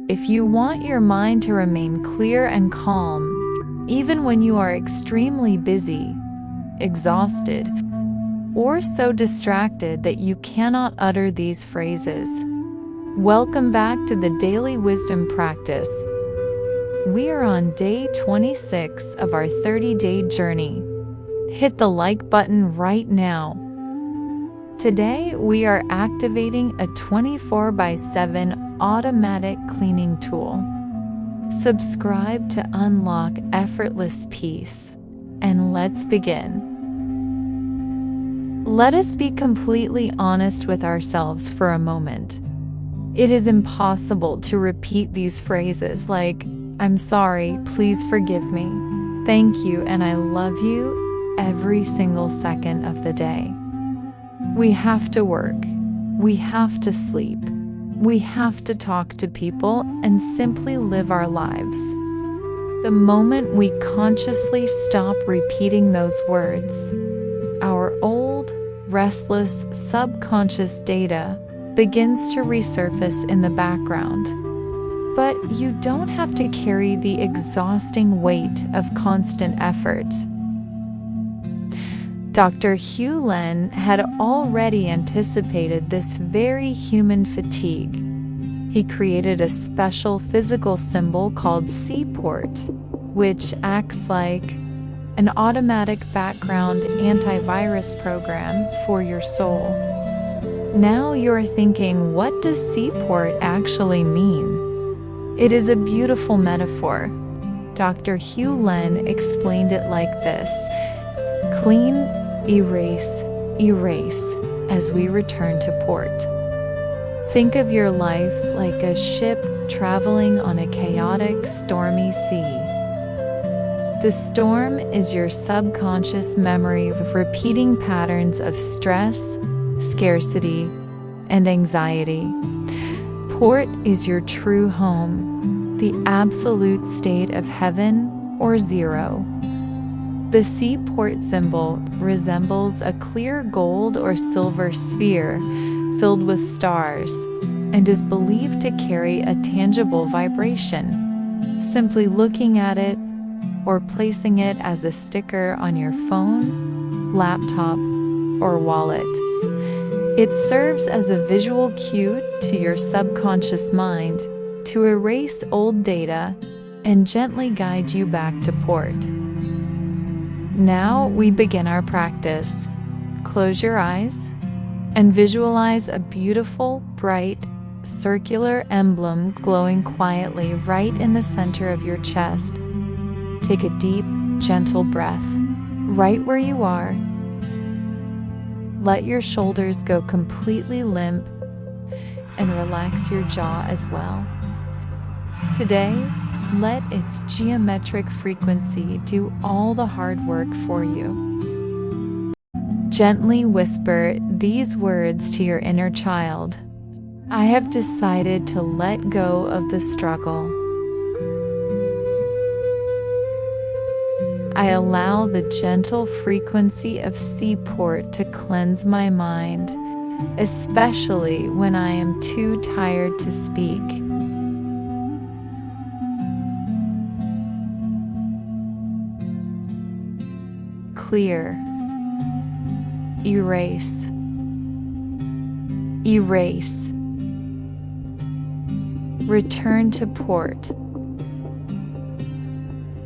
If you want your mind to remain clear and calm, even when you are extremely busy, exhausted, or so distracted that you cannot utter these phrases, welcome back to the Daily Wisdom Practice. We are on day 26 of our 30-day journey. Hit the like button right now. Today, we are activating a 24/7 automatic cleaning tool. Subscribe to unlock effortless peace, and let's begin. Let us be completely honest with ourselves for a moment. It is impossible to repeat these phrases like, "I'm sorry, please forgive me, thank you, and I love you," every single second of the day. We have to work, we have to sleep, we have to talk to people and simply live our lives. The moment we consciously stop repeating those words, our old, restless, subconscious data begins to resurface in the background. But you don't have to carry the exhausting weight of constant effort. Dr. Hew Len had already anticipated this very human fatigue. He created a special physical symbol called Ceeport, which acts like an automatic background antivirus program for your soul. Now you're thinking, what does Ceeport actually mean? It is a beautiful metaphor. Dr. Hew Len explained it like this: clean, erase, erase, as we return to port. Think of your life like a ship traveling on a chaotic, stormy sea. The storm is your subconscious memory of repeating patterns of stress, scarcity, and anxiety. Port is your true home, the absolute state of heaven or zero. The Ceeport symbol resembles a clear gold or silver sphere filled with stars and is believed to carry a tangible vibration. Simply looking at it or placing it as a sticker on your phone, laptop, or wallet, it serves as a visual cue to your subconscious mind to erase old data and gently guide you back to port. Now we begin our practice. Close your eyes and visualize a beautiful, bright, circular emblem glowing quietly right in the center of your chest. Take a deep, gentle breath right where you are. Let your shoulders go completely limp and relax your jaw as well. Today, let its geometric frequency do all the hard work for you. Gently whisper these words to your inner child. I have decided to let go of the struggle. I allow the gentle frequency of Ceeport to cleanse my mind, especially when I am too tired to speak. Clear, erase, erase, return to port.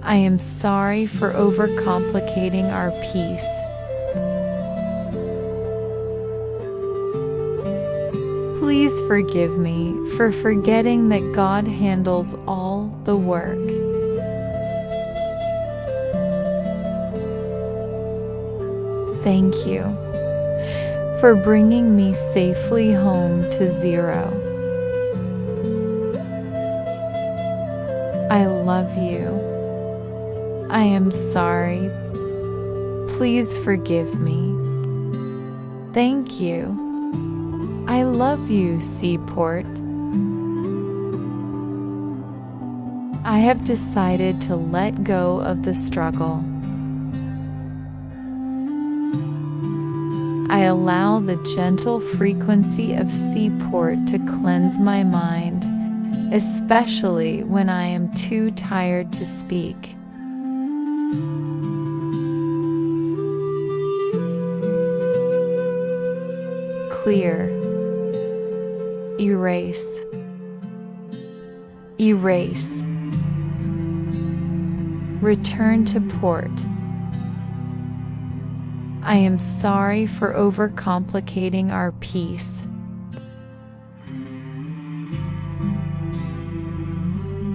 I am sorry for overcomplicating our peace. Please forgive me for forgetting that God handles all the work. Thank you for bringing me safely home to zero. I love you. I am sorry. Please forgive me. Thank you. I love you, Ceeport. I have decided to let go of the struggle. I allow the gentle frequency of Ceeport to cleanse my mind, especially when I am too tired to speak. Clear. Erase. Erase. Return to port. I am sorry for overcomplicating our peace.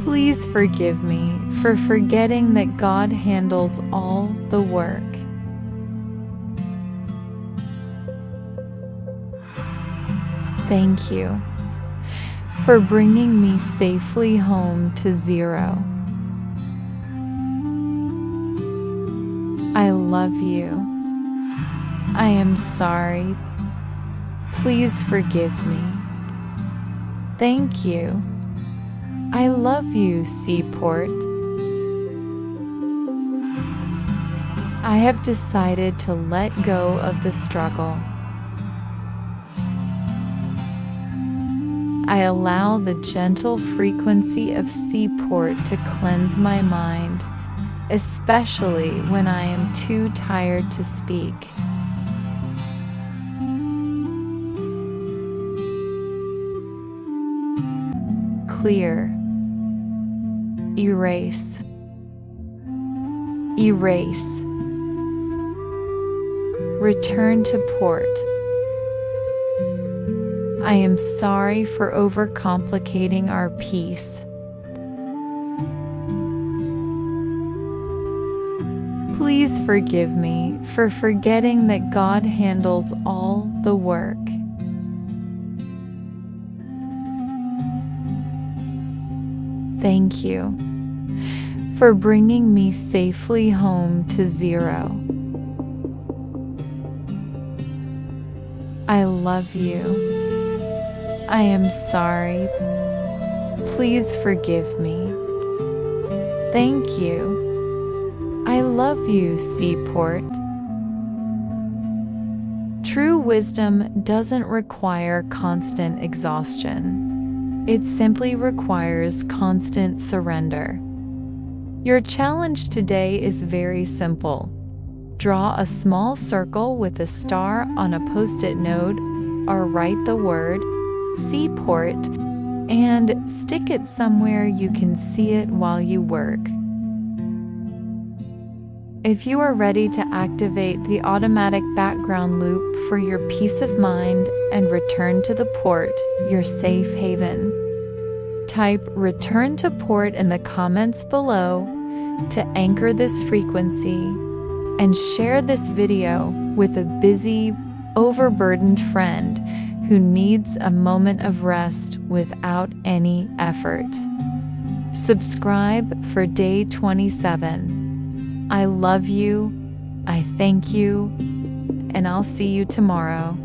Please forgive me for forgetting that God handles all the work. Thank you for bringing me safely home to zero. I love you. I am sorry. Please forgive me. Thank you. I love you, Ceeport. I have decided to let go of the struggle. I allow the gentle frequency of Ceeport to cleanse my mind, especially when I am too tired to speak. Clear. Erase. Erase. Return to port. I am sorry for overcomplicating our peace. Please forgive me for forgetting that God handles all the work. Thank you for bringing me safely home to zero. I love you. I am sorry. Please forgive me. Thank you. I love you, Ceeport. True wisdom doesn't require constant exhaustion. It simply requires constant surrender. Your challenge today is very simple. Draw a small circle with a star on a post-it note, or write the word Ceeport and stick it somewhere you can see it while you work. If you are ready to activate the automatic background loop for your peace of mind and return to the port, your safe haven, type "return to port" in the comments below to anchor this frequency, and share this video with a busy, overburdened friend who needs a moment of rest without any effort. Subscribe for day 27. I love you, I thank you, and I'll see you tomorrow.